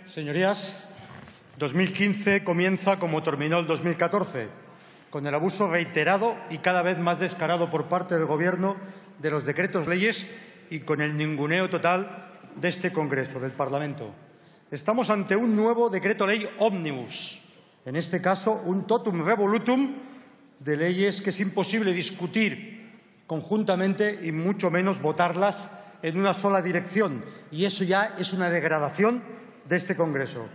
Señorías, 2015 comienza como terminó el 2014, con el abuso reiterado y cada vez más descarado por parte del Gobierno de los decretos leyes y con el ninguneo total de este Congreso, del Parlamento. Estamos ante un nuevo decreto ley ómnibus, en este caso un totum revolutum de leyes que es imposible discutir conjuntamente y mucho menos votarlas en una sola dirección. Y eso ya es una degradación de este Congreso.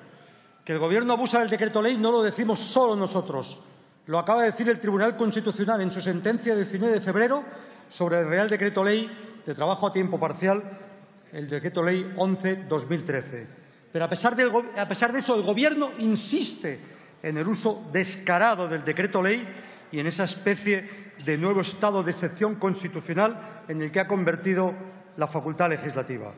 Que el Gobierno abusa del decreto ley no lo decimos solo nosotros. Lo acaba de decir el Tribunal Constitucional en su sentencia de 19 de febrero sobre el Real Decreto Ley de trabajo a tiempo parcial, el Decreto Ley 11/2013. Pero a pesar de eso, el Gobierno insiste en el uso descarado del decreto ley y en esa especie de nuevo estado de excepción constitucional en el que ha convertido la facultad legislativa.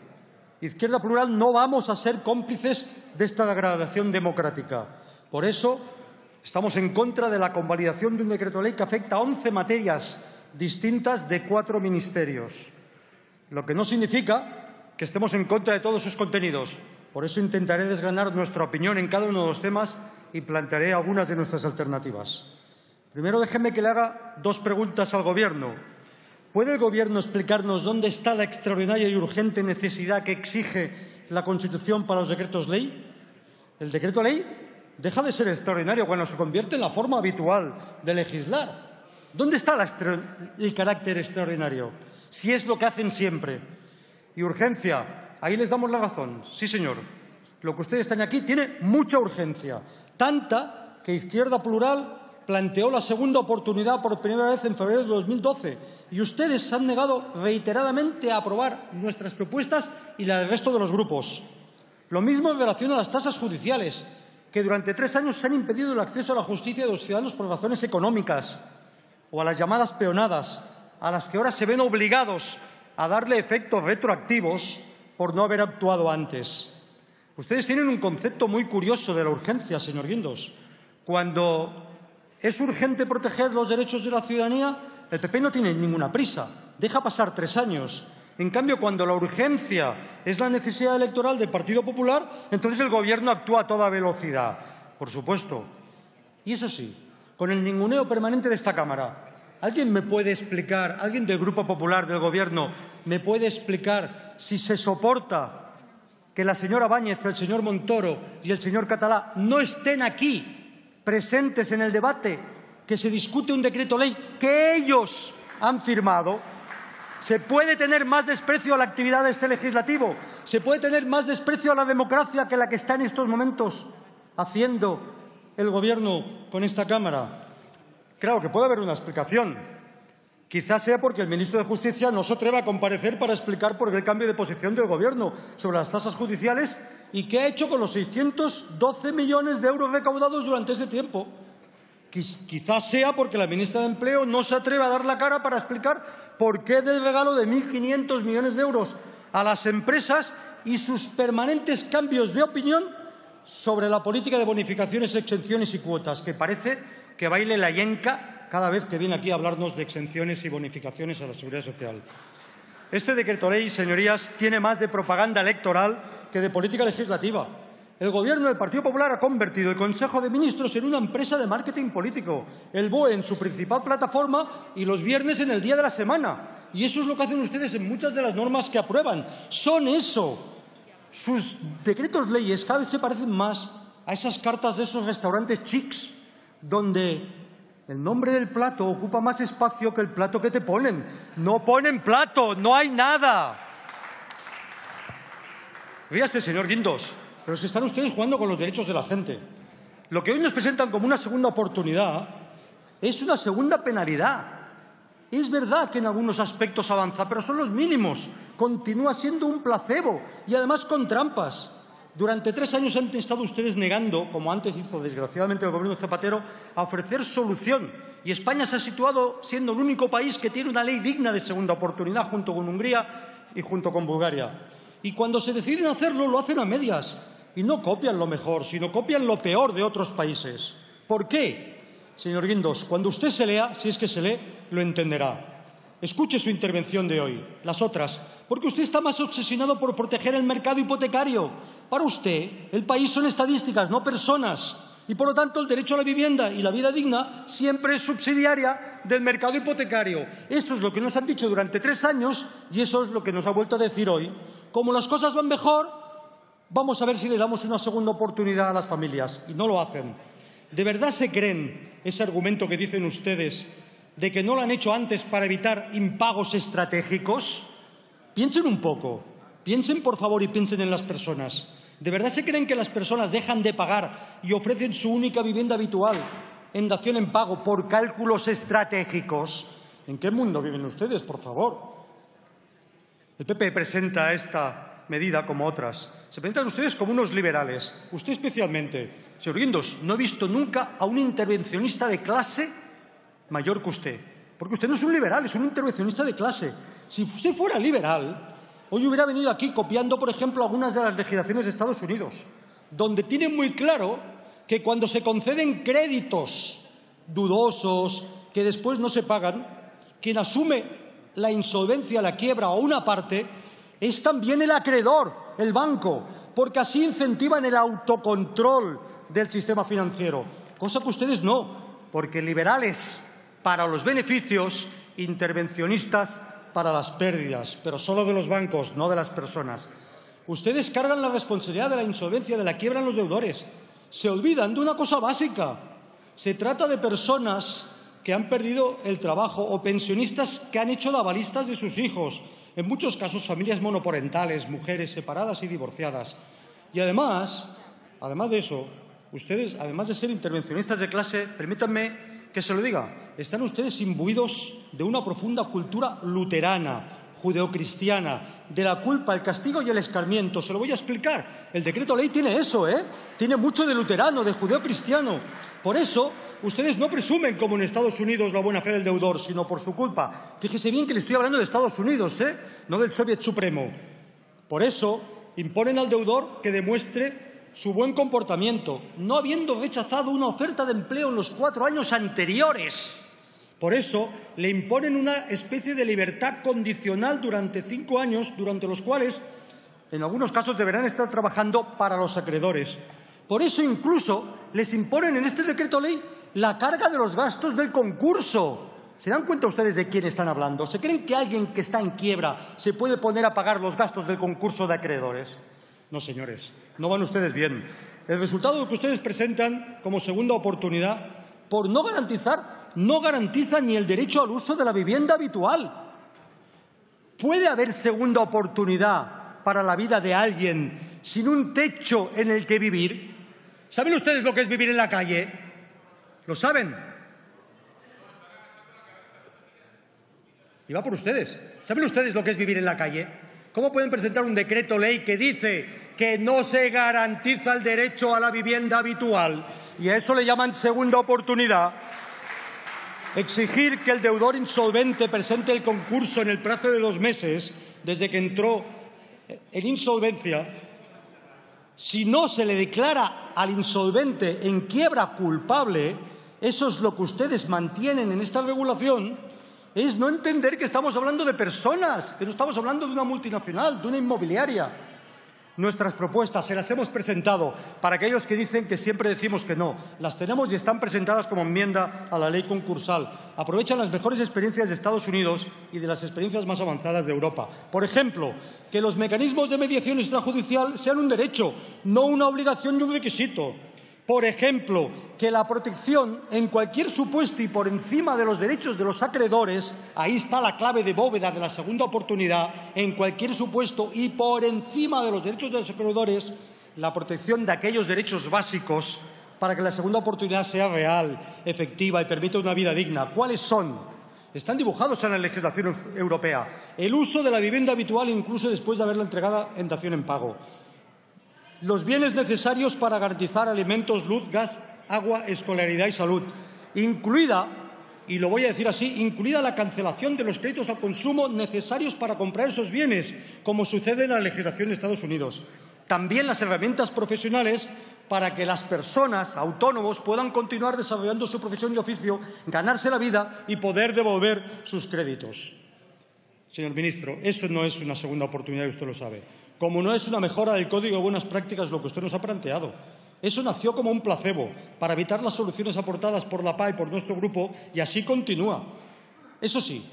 Izquierda Plural no vamos a ser cómplices de esta degradación democrática. Por eso estamos en contra de la convalidación de un decreto ley que afecta a 11 materias distintas de 4 ministerios, lo que no significa que estemos en contra de todos sus contenidos. Por eso intentaré desgranar nuestra opinión en cada uno de los temas y plantearé algunas de nuestras alternativas. Primero, déjeme que le haga 2 preguntas al Gobierno. ¿Puede el Gobierno explicarnos dónde está la extraordinaria y urgente necesidad que exige la Constitución para los decretos ley? El decreto ley deja de ser extraordinario cuando se convierte en la forma habitual de legislar. ¿Dónde está el carácter extraordinario? Si es lo que hacen siempre. Y urgencia, ahí les damos la razón. Sí, señor. Lo que ustedes están aquí tiene mucha urgencia. Tanta que Izquierda Plural planteó la segunda oportunidad por primera vez en febrero de 2012 y ustedes se han negado reiteradamente a aprobar nuestras propuestas y la del resto de los grupos. Lo mismo en relación a las tasas judiciales, que durante 3 años se han impedido el acceso a la justicia de los ciudadanos por razones económicas, o a las llamadas peonadas, a las que ahora se ven obligados a darle efectos retroactivos por no haber actuado antes. Ustedes tienen un concepto muy curioso de la urgencia, señor Guindos. Cuando es urgente proteger los derechos de la ciudadanía, el PP no tiene ninguna prisa, deja pasar 3 años. En cambio, cuando la urgencia es la necesidad electoral del Partido Popular, entonces el Gobierno actúa a toda velocidad, por supuesto. Y eso sí, con el ninguneo permanente de esta Cámara. ¿Alguien me puede explicar, alguien del Grupo Popular, del Gobierno, me puede explicar si se soporta que la señora Báñez, el señor Montoro y el señor Catalá no estén aquí presentes en el debate que se discute un decreto ley que ellos han firmado? ¿Se puede tener más desprecio a la actividad de este legislativo? ¿Se puede tener más desprecio a la democracia que la que está en estos momentos haciendo el Gobierno con esta Cámara? Claro que puede haber una explicación. Quizás sea porque el ministro de Justicia no se atreve a comparecer para explicar por qué el cambio de posición del Gobierno sobre las tasas judiciales y qué ha hecho con los 612 millones de euros recaudados durante ese tiempo. Quizás sea porque la ministra de Empleo no se atreve a dar la cara para explicar por qué del regalo de 1.500 millones de euros a las empresas y sus permanentes cambios de opinión sobre la política de bonificaciones, exenciones y cuotas, que parece que baile la yenca cada vez que viene aquí a hablarnos de exenciones y bonificaciones a la Seguridad Social. Este decreto ley, señorías, tiene más de propaganda electoral que de política legislativa. El Gobierno del Partido Popular ha convertido el Consejo de Ministros en una empresa de marketing político, el BOE en su principal plataforma y los viernes en el día de la semana. Y eso es lo que hacen ustedes en muchas de las normas que aprueban. Son eso. Sus decretos leyes cada vez se parecen más a esas cartas de esos restaurantes chics, donde el nombre del plato ocupa más espacio que el plato que te ponen. No ponen plato, no hay nada. Ríase, señor Guindos, pero es que están ustedes jugando con los derechos de la gente. Lo que hoy nos presentan como una segunda oportunidad es una segunda penalidad. Es verdad que en algunos aspectos avanza, pero son los mínimos. Continúa siendo un placebo y además con trampas. Durante 3 años han estado ustedes negando, como antes hizo desgraciadamente el Gobierno de Zapatero, a ofrecer solución. Y España se ha situado siendo el único país que tiene una ley digna de segunda oportunidad, junto con Hungría y junto con Bulgaria. Y cuando se deciden hacerlo, lo hacen a medias. Y no copian lo mejor, sino copian lo peor de otros países. ¿Por qué? Señor Guindos, cuando usted se lea, si es que se lee, lo entenderá. Escuche su intervención de hoy, las otras, porque usted está más obsesionado por proteger el mercado hipotecario. Para usted, el país son estadísticas, no personas. Y, por lo tanto, el derecho a la vivienda y la vida digna siempre es subsidiaria del mercado hipotecario. Eso es lo que nos han dicho durante 3 años y eso es lo que nos ha vuelto a decir hoy. Como las cosas van mejor, vamos a ver si le damos una segunda oportunidad a las familias. Y no lo hacen. ¿De verdad se creen ese argumento que dicen ustedes de que no lo han hecho antes para evitar impagos estratégicos? Piensen un poco. Piensen, por favor, y piensen en las personas. ¿De verdad se creen que las personas dejan de pagar y ofrecen su única vivienda habitual en dación en pago por cálculos estratégicos? ¿En qué mundo viven ustedes, por favor? El PP presenta esta medida como otras. Se presentan ustedes como unos liberales. Usted especialmente. Señor Guindos, no he visto nunca a un intervencionista de clase mayor que usted. Porque usted no es un liberal, es un intervencionista de clase. Si usted fuera liberal, hoy hubiera venido aquí copiando, por ejemplo, algunas de las legislaciones de Estados Unidos, donde tienen muy claro que cuando se conceden créditos dudosos que después no se pagan, quien asume la insolvencia, la quiebra o una parte es también el acreedor, el banco, porque así incentivan el autocontrol del sistema financiero, cosa que ustedes no, porque liberales para los beneficios, intervencionistas para las pérdidas, pero solo de los bancos, no de las personas. Ustedes cargan la responsabilidad de la insolvencia, de la quiebra en los deudores. Se olvidan de una cosa básica. Se trata de personas que han perdido el trabajo o pensionistas que han hecho de avalistas de sus hijos. En muchos casos, familias monoparentales, mujeres separadas y divorciadas. Y además de eso, ustedes, además de ser intervencionistas de clase, permítanme que se lo diga, están ustedes imbuidos de una profunda cultura luterana, judeocristiana, de la culpa, el castigo y el escarmiento. Se lo voy a explicar. El decreto ley tiene eso, Tiene mucho de luterano, de judeocristiano. Por eso, ustedes no presumen, como en Estados Unidos, la buena fe del deudor, sino por su culpa. Fíjese bien que le estoy hablando de Estados Unidos, no del Soviet Supremo. Por eso, imponen al deudor que demuestre su buen comportamiento, no habiendo rechazado una oferta de empleo en los 4 años anteriores. Por eso, le imponen una especie de libertad condicional durante 5 años, durante los cuales, en algunos casos, deberán estar trabajando para los acreedores. Por eso, incluso, les imponen en este decreto ley la carga de los gastos del concurso. ¿Se dan cuenta ustedes de quién están hablando? ¿Se creen que alguien que está en quiebra se puede poner a pagar los gastos del concurso de acreedores? No, señores, no van ustedes bien. El resultado que ustedes presentan como segunda oportunidad, por no garantiza ni el derecho al uso de la vivienda habitual. ¿Puede haber segunda oportunidad para la vida de alguien sin un techo en el que vivir? ¿Saben ustedes lo que es vivir en la calle? ¿Lo saben? Y va por ustedes. ¿Saben ustedes lo que es vivir en la calle? ¿Cómo pueden presentar un decreto ley que dice que no se garantiza el derecho a la vivienda habitual? Y a eso le llaman segunda oportunidad. Exigir que el deudor insolvente presente el concurso en el plazo de 2 meses desde que entró en insolvencia, si no se le declara al insolvente en quiebra culpable, eso es lo que ustedes mantienen en esta regulación, es no entender que estamos hablando de personas, que no estamos hablando de una multinacional, de una inmobiliaria. Nuestras propuestas se las hemos presentado para aquellos que dicen que siempre decimos que no. Las tenemos y están presentadas como enmienda a la ley concursal. Aprovechan las mejores experiencias de Estados Unidos y de las experiencias más avanzadas de Europa. Por ejemplo, que los mecanismos de mediación extrajudicial sean un derecho, no una obligación y un requisito. Por ejemplo, que la protección en cualquier supuesto y por encima de los derechos de los acreedores, ahí está la clave de bóveda de la segunda oportunidad, en cualquier supuesto y por encima de los derechos de los acreedores, la protección de aquellos derechos básicos para que la segunda oportunidad sea real, efectiva y permita una vida digna. ¿Cuáles son? Están dibujados en la legislación europea. El uso de la vivienda habitual incluso después de haberla entregada en dación en pago. Los bienes necesarios para garantizar alimentos, luz, gas, agua, escolaridad y salud, incluida, y lo voy a decir así, incluida la cancelación de los créditos al consumo necesarios para comprar esos bienes, como sucede en la legislación de Estados Unidos. También las herramientas profesionales para que las personas, autónomos, puedan continuar desarrollando su profesión y oficio, ganarse la vida y poder devolver sus créditos. señor ministro, eso no es una segunda oportunidad y usted lo sabe. Como no es una mejora del Código de Buenas Prácticas lo que usted nos ha planteado. Eso nació como un placebo para evitar las soluciones aportadas por la PA y por nuestro grupo y así continúa. Eso sí,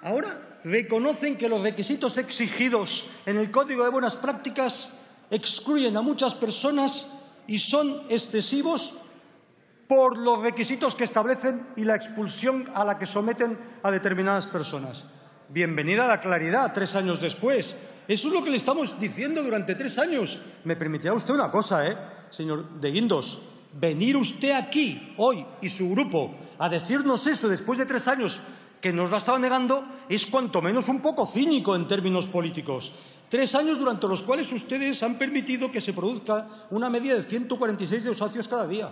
ahora reconocen que los requisitos exigidos en el Código de Buenas Prácticas excluyen a muchas personas y son excesivos por los requisitos que establecen y la expulsión a la que someten a determinadas personas. Bienvenida a la claridad 3 años después. Eso es lo que le estamos diciendo durante 3 años. Me permitirá usted una cosa, señor de Guindos. Venir usted aquí hoy y su grupo a decirnos eso después de 3 años que nos lo ha estado negando es cuanto menos un poco cínico en términos políticos. 3 años durante los cuales ustedes han permitido que se produzca una media de 146 desahucios cada día.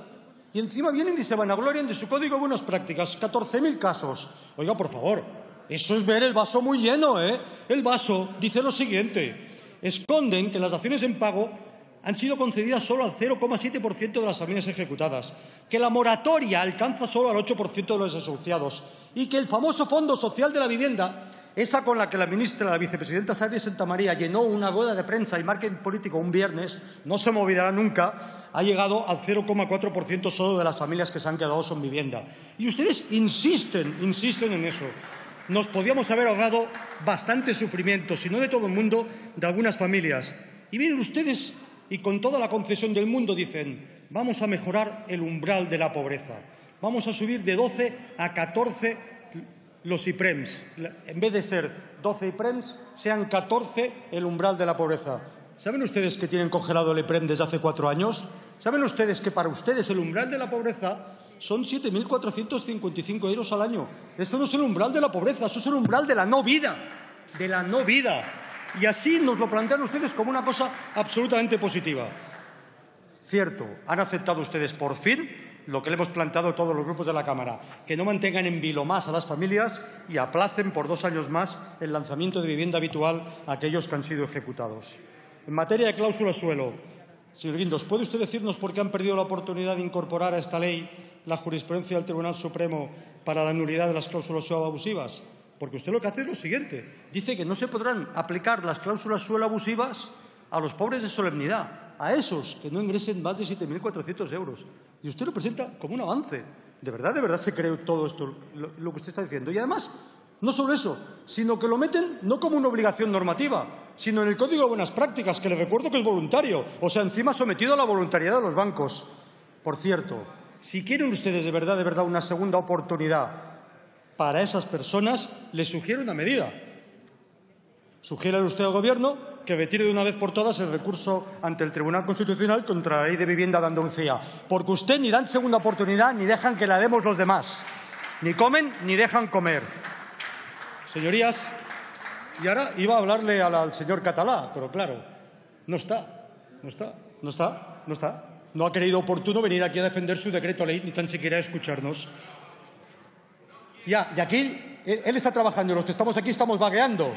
Y encima vienen y se vanaglorian de su Código de Buenas Prácticas. 14.000 casos. Oiga, por favor, eso es ver el vaso muy lleno, El vaso dice lo siguiente. Esconden que las daciones en pago han sido concedidas solo al 0,7% de las familias ejecutadas, que la moratoria alcanza solo al 8% de los desahuciados y que el famoso Fondo Social de la Vivienda, esa con la que la vicepresidenta Sari Santamaría llenó una rueda de prensa y marketing político un viernes, no se me olvidará nunca, ha llegado al 0,4% solo de las familias que se han quedado sin vivienda. Y ustedes insisten en eso. Nos podíamos haber ahorrado bastante sufrimiento, si no de todo el mundo, de algunas familias. Y vienen ustedes y con toda la concesión del mundo dicen vamos a mejorar el umbral de la pobreza, vamos a subir de 12 a 14 los IPREMs. En vez de ser 12 IPREMs, sean 14 el umbral de la pobreza. ¿Saben ustedes que tienen congelado el IPREM desde hace 4 años? ¿Saben ustedes que para ustedes el umbral de la pobreza son 7.455 euros al año? Eso no es el umbral de la pobreza, eso es el umbral de la no vida. De la no vida. Y así nos lo plantean ustedes como una cosa absolutamente positiva. Cierto, han aceptado ustedes por fin lo que le hemos planteado a todos los grupos de la Cámara, que no mantengan en vilo más a las familias y aplacen por 2 años más el lanzamiento de vivienda habitual a aquellos que han sido ejecutados. En materia de cláusula suelo, señor Guindos, ¿puede usted decirnos por qué han perdido la oportunidad de incorporar a esta ley la jurisprudencia del Tribunal Supremo para la nulidad de las cláusulas suelo abusivas? Porque usted lo que hace es lo siguiente. Dice que no se podrán aplicar las cláusulas suelo abusivas a los pobres de solemnidad, a esos que no ingresen más de 7.400 euros. Y usted lo presenta como un avance. ¿De verdad se cree todo esto, lo que usted está diciendo? Y además, no solo eso, sino que lo meten no como una obligación normativa, sino en el Código de Buenas Prácticas, que les recuerdo que es voluntario, o sea, encima sometido a la voluntariedad de los bancos. Por cierto, si quieren ustedes de verdad una segunda oportunidad para esas personas, les sugiero una medida. Sugiere usted al Gobierno que retire de una vez por todas el recurso ante el Tribunal Constitucional contra la Ley de Vivienda de Andalucía, porque usted ni dan segunda oportunidad ni dejan que la demos los demás. Ni comen ni dejan comer. Señorías, y ahora iba a hablarle al señor Catalá, pero claro, no está. No ha querido oportuno venir aquí a defender su decreto ley, ni tan siquiera a escucharnos. Y aquí él está trabajando y los que estamos aquí estamos vagueando.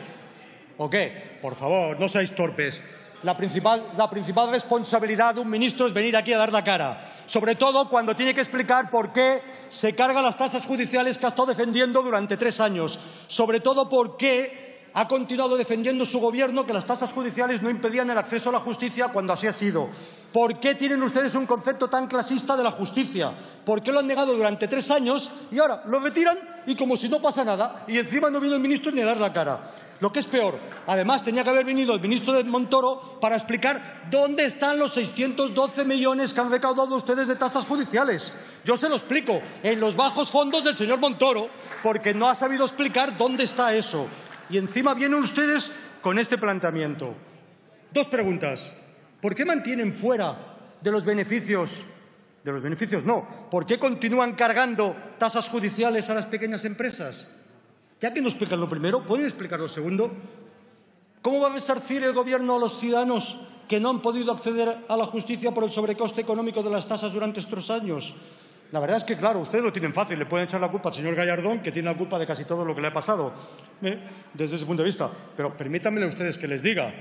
¿O qué? Por favor, no seáis torpes. La principal responsabilidad de un ministro es venir aquí a dar la cara, sobre todo cuando tiene que explicar por qué se cargan las tasas judiciales que ha estado defendiendo durante 3 años, sobre todo por qué ha continuado defendiendo su Gobierno que las tasas judiciales no impedían el acceso a la justicia cuando así ha sido. ¿Por qué tienen ustedes un concepto tan clasista de la justicia? ¿Por qué lo han negado durante 3 años y ahora lo retiran y como si no pasa nada? Y encima no vino el ministro ni a dar la cara. Lo que es peor, además tenía que haber venido el ministro de Montoro para explicar dónde están los 612 millones que han recaudado ustedes de tasas judiciales. Yo se lo explico, en los bajos fondos del señor Montoro, porque no ha sabido explicar dónde está eso. Y encima vienen ustedes con este planteamiento. 2 preguntas. ¿Por qué mantienen fuera de los beneficios? De los beneficios no. ¿Por qué continúan cargando tasas judiciales a las pequeñas empresas? Ya que no explican lo primero, ¿pueden explicar lo segundo? ¿Cómo va a resarcir el Gobierno a los ciudadanos que no han podido acceder a la justicia por el sobrecoste económico de las tasas durante estos años? La verdad es que, claro, ustedes lo tienen fácil. Le pueden echar la culpa al señor Gallardón, que tiene la culpa de casi todo lo que le ha pasado, desde ese punto de vista. Pero permítanme ustedes que les diga,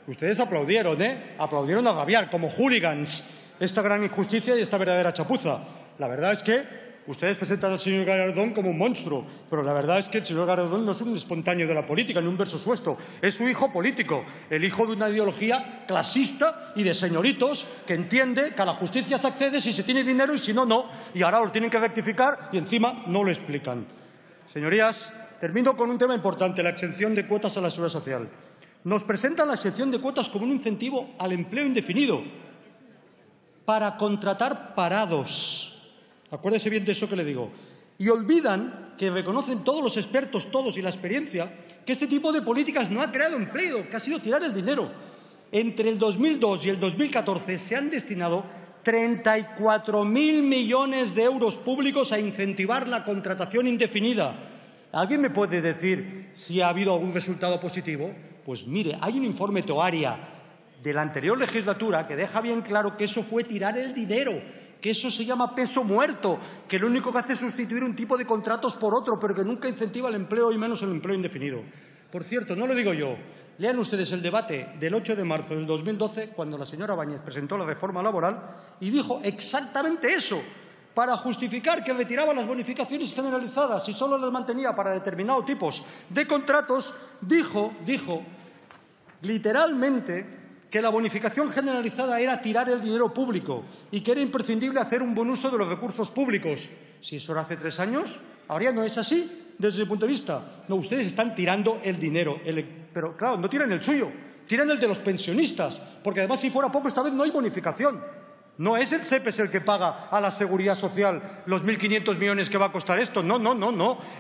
ustedes aplaudieron, aplaudieron a rabiar, como hooligans, esta gran injusticia y esta verdadera chapuza. La verdad es que Ustedes presentan al señor Gallardón como un monstruo, pero la verdad es que el señor Gallardón no es un espontáneo de la política, ni un verso suelto. Es su hijo político, el hijo de una ideología clasista y de señoritos que entiende que a la justicia se accede si se tiene dinero y si no, no. Y ahora lo tienen que rectificar y encima no lo explican. Señorías, termino con un tema importante, la exención de cuotas a la Seguridad Social. Nos presentan la exención de cuotas como un incentivo al empleo indefinido para contratar parados. Acuérdese bien de eso que le digo. Y olvidan que reconocen todos los expertos, todos, y la experiencia, que este tipo de políticas no ha creado empleo, que ha sido tirar el dinero. Entre el 2002 y el 2014 se han destinado 34.000 millones de euros públicos a incentivar la contratación indefinida. ¿Alguien me puede decir si ha habido algún resultado positivo? Pues mire, hay un informe Toaria de la anterior legislatura que deja bien claro que eso fue tirar el dinero, que eso se llama peso muerto, que lo único que hace es sustituir un tipo de contratos por otro, pero que nunca incentiva el empleo y menos el empleo indefinido. Por cierto, no lo digo yo, lean ustedes el debate del 8 de marzo del 2012, cuando la señora Báñez presentó la reforma laboral y dijo exactamente eso, para justificar que retiraba las bonificaciones generalizadas y solo las mantenía para determinados tipos de contratos, dijo literalmente que la bonificación generalizada era tirar el dinero público y que era imprescindible hacer un buen uso de los recursos públicos. Si eso era hace 3 años, ahora ya no es así desde el punto de vista. No, ustedes están tirando el dinero, pero claro, no tiran el suyo, tiran el de los pensionistas, porque además si fuera poco esta vez no hay bonificación. No es el SEPES el que paga a la Seguridad Social los 1.500 millones que va a costar esto. No.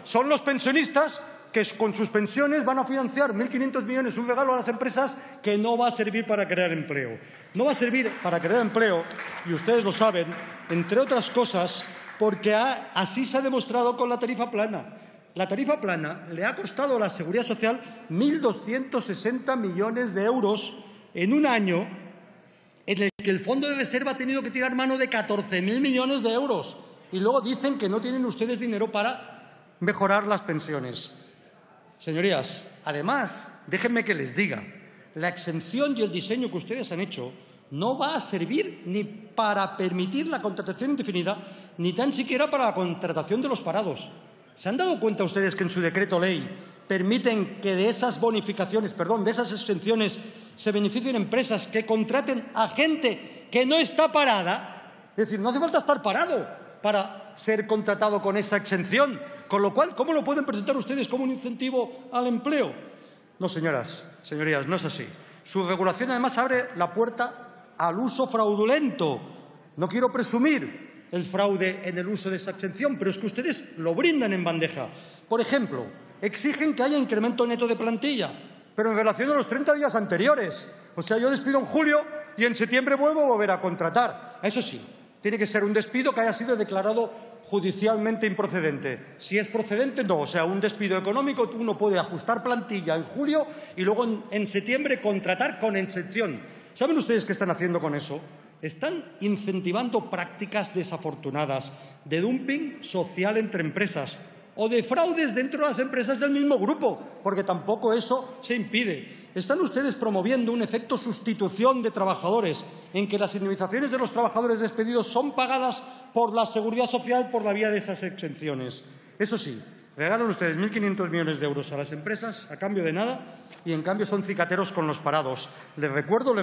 Son los pensionistas que con sus pensiones van a financiar 1.500 millones, un regalo a las empresas que no va a servir para crear empleo. No va a servir para crear empleo, y ustedes lo saben, entre otras cosas, porque así se ha demostrado con la tarifa plana. La tarifa plana le ha costado a la Seguridad Social 1.260 millones de euros en un año en el que el Fondo de Reserva ha tenido que tirar mano de 14.000 millones de euros. Y luego dicen que no tienen ustedes dinero para mejorar las pensiones. Señorías, además, déjenme que les diga, la exención y el diseño que ustedes han hecho no va a servir ni para permitir la contratación indefinida, ni tan siquiera para la contratación de los parados. ¿Se han dado cuenta ustedes que en su decreto ley permiten que de esas bonificaciones, de esas exenciones, se beneficien empresas que contraten a gente que no está parada? Es decir, no hace falta estar parado para ser contratado con esa exención. Con lo cual, ¿cómo lo pueden presentar ustedes como un incentivo al empleo? No, señorías, no es así. Su regulación, además, abre la puerta al uso fraudulento. No quiero presumir el fraude en el uso de esa exención, pero es que ustedes lo brindan en bandeja. Por ejemplo, exigen que haya incremento neto de plantilla, pero en relación a los 30 días anteriores. O sea, yo despido en julio y en septiembre vuelvo a volver a contratar. Eso sí, tiene que ser un despido que haya sido declarado judicialmente improcedente. Si es procedente, no. O sea, un despido económico, uno puede ajustar plantilla en julio y luego en septiembre contratar con exención. ¿Saben ustedes qué están haciendo con eso? Están incentivando prácticas desafortunadas de dumping social entre empresas o de fraudes dentro de las empresas del mismo grupo, porque tampoco eso se impide. Están ustedes promoviendo un efecto sustitución de trabajadores, en que las indemnizaciones de los trabajadores despedidos son pagadas por la Seguridad Social por la vía de esas exenciones. Eso sí, regalan ustedes 1.500 millones de euros a las empresas a cambio de nada y, en cambio, son cicateros con los parados. Les recuerdo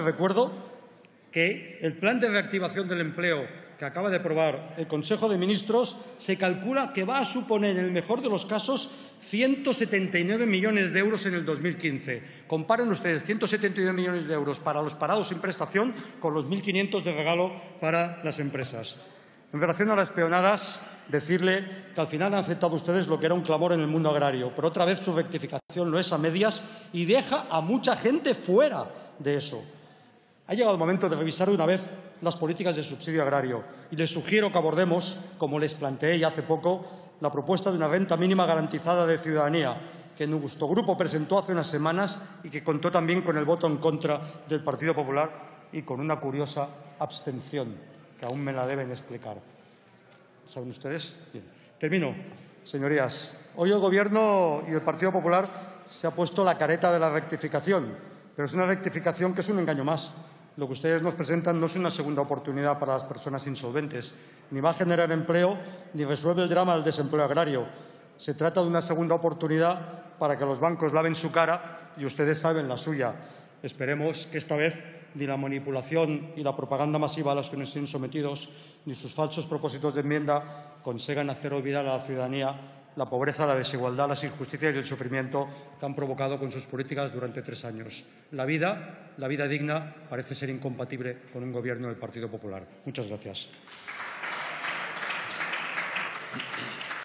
que el plan de reactivación del empleo que acaba de aprobar el Consejo de Ministros se calcula que va a suponer, en el mejor de los casos, 179 millones de euros en el 2015. Comparen ustedes 179 millones de euros para los parados sin prestación con los 1.500 de regalo para las empresas. En relación a las peonadas, decirle que al final han aceptado ustedes lo que era un clamor en el mundo agrario, pero otra vez su rectificación lo es a medias y deja a mucha gente fuera de eso. Ha llegado el momento de revisar de una vez las políticas de subsidio agrario y les sugiero que abordemos, como les planteé ya hace poco, la propuesta de una renta mínima garantizada de ciudadanía que nuestro grupo presentó hace unas semanas y que contó también con el voto en contra del Partido Popular y con una curiosa abstención, que aún me la deben explicar. ¿Saben ustedes? Bien. Termino, señorías. Hoy el Gobierno y el Partido Popular se ha puesto la careta de la rectificación, pero es una rectificación que es un engaño más. Lo que ustedes nos presentan no es una segunda oportunidad para las personas insolventes, ni va a generar empleo, ni resuelve el drama del desempleo agrario. Se trata de una segunda oportunidad para que los bancos laven su cara y ustedes saben la suya. Esperemos que esta vez ni la manipulación y la propaganda masiva a los que nos estén sometidos, ni sus falsos propósitos de enmienda consigan hacer olvidar a la ciudadanía la pobreza, la desigualdad, las injusticias y el sufrimiento que han provocado con sus políticas durante 3 años. La vida digna, parece ser incompatible con un Gobierno del Partido Popular. Muchas gracias.